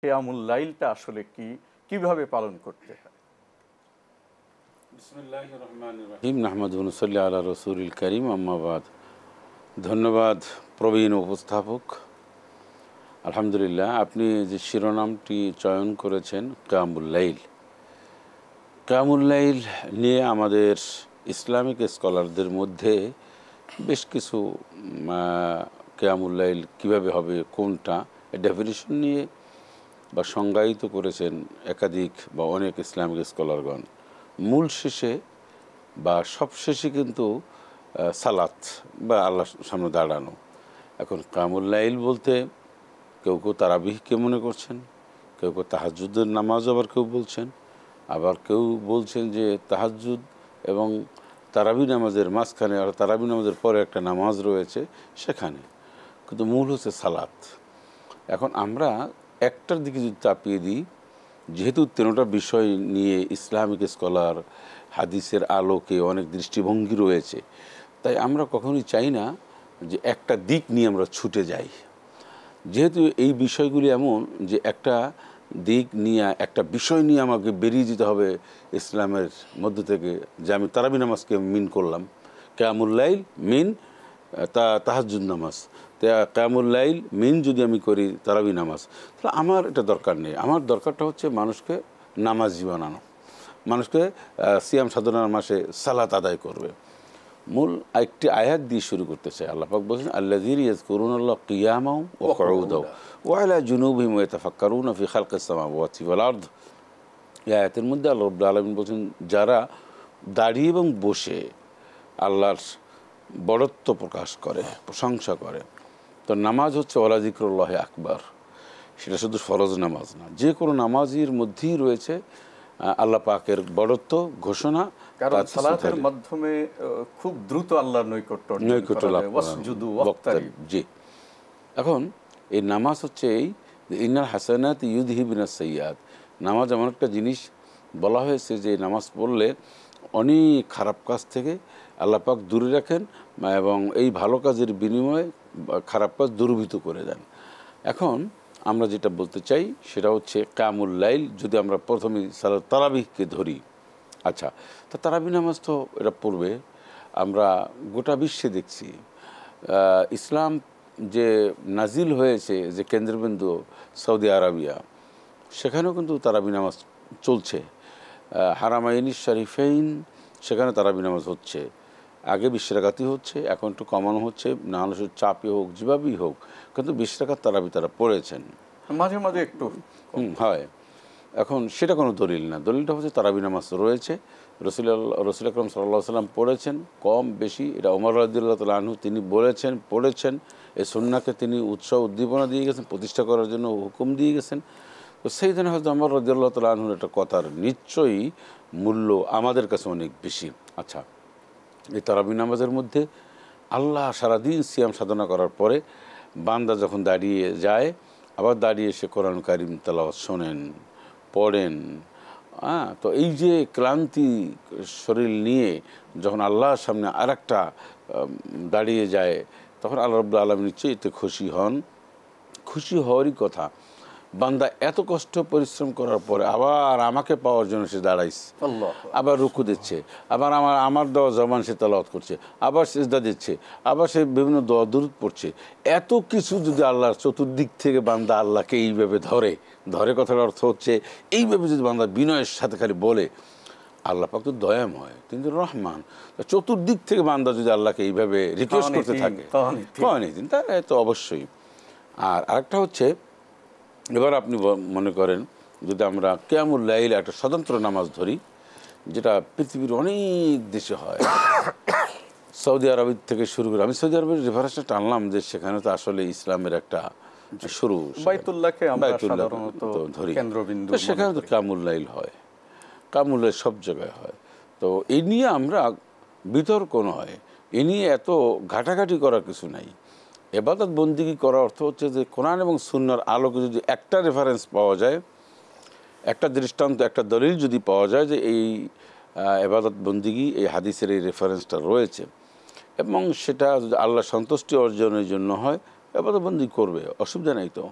কিয়ামুল লাইলটা আসলে কি, কিভাবে পালন করতে হয়? বিসমিল্লাহির রহমানির রহিম নাহমাদুহু ওয়া নুসাল্লি আলা রাসূলিল কারীম আম্মা বাদ। ধন্যবাদ প্রবীণ উপস্থাপক। আলহামদুলিল্লাহ, আপনি যে শিরোনামটি চয়ন করেছেন কিয়ামুল লাইল, কিয়ামুল লাইল নিয়ে আমাদের ইসলামিক স্কলারদের মধ্যে বেশ কিছু কিয়ামুল লাইল কীভাবে হবে, কোনটা, ডেফিনিশন নিয়ে বা সংজ্ঞায়িত করেছেন একাধিক বা অনেক ইসলামিক স্কলারগণ। মূল শেষে বা সব শেষে কিন্তু সালাত বা আল্লাহর সামনে দাঁড়ানো। এখন কিয়ামুল লাইল বলতে কেউ কেউ তারাবিহকে মনে করছেন, কেউ কেউ তাহাজ্জুদের নামাজ আবার কেউ বলছেন, আবার কেউ বলছেন যে তাহাজ্জুদ এবং তারাবি নামাজের মাঝখানে আর তারাবি নামাজের পরে একটা নামাজ রয়েছে সেখানে, কিন্তু মূল হচ্ছে সালাত। এখন আমরা একটার দিকে যদি চাপিয়ে দিই, যেহেতু 13টা বিষয় নিয়ে ইসলামিক স্কলার হাদিসের আলোকে অনেক দৃষ্টিভঙ্গি রয়েছে, তাই আমরা কখনোই চাই না যে একটা দিক নিয়ে আমরা ছুটে যাই। যেহেতু এই বিষয়গুলি এমন যে একটা দিক নিয়ে, একটা বিষয় নিয়ে আমাকে বেরিয়ে যেতে হবে ইসলামের মধ্য থেকে, যে আমি তারাবি নামাজকে মিন করলাম, কিয়ামুল লাইল মিন তাহাজ্জুদ নামাজ, কিয়ামুল লাইল মিন যদি আমি করি তারাবি নামাজ, তাহলে আমার এটা দরকার নেই। আমার দরকারটা হচ্ছে মানুষকে নামাজি বানানো, মানুষকে সিয়াম সাধনার মাসে সালাত আদায় করবে। মূল একটি আয়াত দিয়ে শুরু করতে চাই। আল্লাহ পাক বলছেন, আল্লাযীনা ইয়াযকুরুনাল্লাহা কিয়ামান ওয়া কুউদান ওয়া আলা জুনুবিহিম ওয়া ইয়াতাফাক্কারুনা ফি খালকিস সামাওয়াতি ওয়াল আরদ। এই আয়াতের মধ্যে আল্লাহ রাব্বুল আলামিন বলছেন, যারা দাঁড়িয়ে এবং বসে আল্লাহর বড়ত্ব প্রকাশ করে, প্রশংসা করে। তো নামাজ হচ্ছে ওয়ালা যিকরুল্লাহি আকবার, সেটা শুধু ফরজ নামাজ না, যে কোনো নামাজের মধ্যেই রয়েছে আল্লাহ পাকের বড়ত্ব ঘোষণা। কারণ সালাতের মাধ্যমে খুব দ্রুত আল্লাহর নৈকট্য লাভ করা যায়। জি, এখন এই নামাজ হচ্ছে এই ইন্নাল হাসানাত ইউযহিবুনাস সাইয়্যাত। নামাজ এমন একটা জিনিস বলা হয়েছে যে নামাজ পড়লে অনেক খারাপ কাজ থেকে আল্লাহ পাক দূরে রাখেন এবং এই ভালো কাজের বিনিময়ে খারাপ কাজ দূরীভূত করে দেন। এখন আমরা যেটা বলতে চাই সেটা হচ্ছে কিয়ামুল লাইল, যদি আমরা প্রথমে সালাত তারাবিহকে ধরি। আচ্ছা, তা তারাবি নামাজ তো এটা পড়বে, আমরা গোটা বিশ্বে দেখছি ইসলাম যে নাজিল হয়েছে, যে কেন্দ্রবিন্দু সৌদি আরবিয়া, সেখানেও কিন্তু তারাবি নামাজ চলছে। হারামাইন শরীফাইন, সেখানে তারাবি নামাজ হচ্ছে। আগে 20 রাকাতই হচ্ছে, এখন একটু কমানো হচ্ছে, মানুষের চাপে হোক যেভাবেই হোক, কিন্তু 20 রাকাত তারাবি তারা পড়েছেন, মাঝে মাঝে একটু হয়। এখন সেটা কোনো দলিল না, দলিলটা হচ্ছে তারাবি নামাজ রয়েছে, রসুল আকরাম সাল্লাল্লাহু আলাইহি ওয়াসাল্লাম পড়েছেন, কম বেশি এটা ওমর রাদিয়াল্লাহু তাআলা আনহু তিনি বলেছেন, পড়েছেন। এই সুন্নাহকে তিনি উৎসাহ উদ্দীপনা দিয়ে গেছেন, প্রতিষ্ঠা করার জন্য হুকুম দিয়ে গেছেন। তো সেই জন্য হয়তো ওমর রাদিয়াল্লাহু তাআলা আনহুর একটা কথার নিশ্চয়ই মূল্য আমাদের কাছে অনেক বেশি। আচ্ছা, এই তারাবি নামাজের মধ্যে আল্লাহ সারাদিন সিয়াম সাধনা করার পরে বান্দা যখন দাঁড়িয়ে যায়, আবার দাঁড়িয়ে সে কোরআন কারীম তেলাওয়াত শোনেন, পড়েন, তো এই যে ক্লান্তি শরীর নিয়ে যখন আল্লাহর সামনে আর একটা দাঁড়িয়ে যায়, তখন আল্লাহ রাব্বুল আলামিন নিশ্চয়ই এতে খুশি হন। খুশি হওয়ারই কথা। বান্দা এত কষ্ট পরিশ্রম করার পরে আবার আমাকে পাওয়ার জন্য সে দাঁড়াইছে, আবার রুকু দিচ্ছে, আবার আমার দেওয়া জবান সে তেলাওয়াত করছে, আবার সিজদা দিচ্ছে, আবার সে বিভিন্ন দোয়া দুরূদ পড়ছে। এত কিছু যদি আল্লাহর চতুর্দিক থেকে বান্দা আল্লাহকে এইভাবে ধরে কথার অর্থ হচ্ছে এইভাবে যদি বান্দা বিনয়ের সাথে খালি বলে, আল্লাহ পাক তো দয়াময়, কিন্তু রহমান, চতুর্দিক থেকে বান্দা যদি আল্লাহকে এইভাবে রিকোয়েস্ট করতে থাকে তাহলে তো অবশ্যই। আর আরেকটা হচ্ছে, এবার আপনি মনে করেন যদি আমরা কিয়ামুল লাইল একটা স্বতন্ত্র নামাজ ধরি, যেটা পৃথিবীর অনেক দেশে হয়, সৌদি আরব থেকে শুরু করে, আমি সৌদি আরবের রেফারেন্সটা টানলাম যে সেখানে তো আসলে ইসলামের একটা শুরু, বাইতুল্লাহকে আমরা সাধারণত ধরি, কেন্দ্রবিন্দু, সেখানে তো কিয়ামুল লাইল হয়, কিয়ামুল লাইল সব জায়গায় হয়। তো এই নিয়ে আমরা বিতর্ক নয়, এ নিয়ে এত ঘাটাঘাটি করার কিছু নাই। ইবাদত বন্দেগী করার অর্থ হচ্ছে যে কোরআন এবং সুন্নাহর আলোকে যদি একটা রেফারেন্স পাওয়া যায়, একটা দৃষ্টান্ত, একটা দলিল যদি পাওয়া যায় যে এই ইবাদত বন্দেগী এই হাদিসের এই রেফারেন্সটা রয়েছে, এবং সেটা যদি আল্লাহ সন্তুষ্টি অর্জনের জন্য হয়, ইবাদত বন্দেগী করবে, অসুবিধা নেই তো।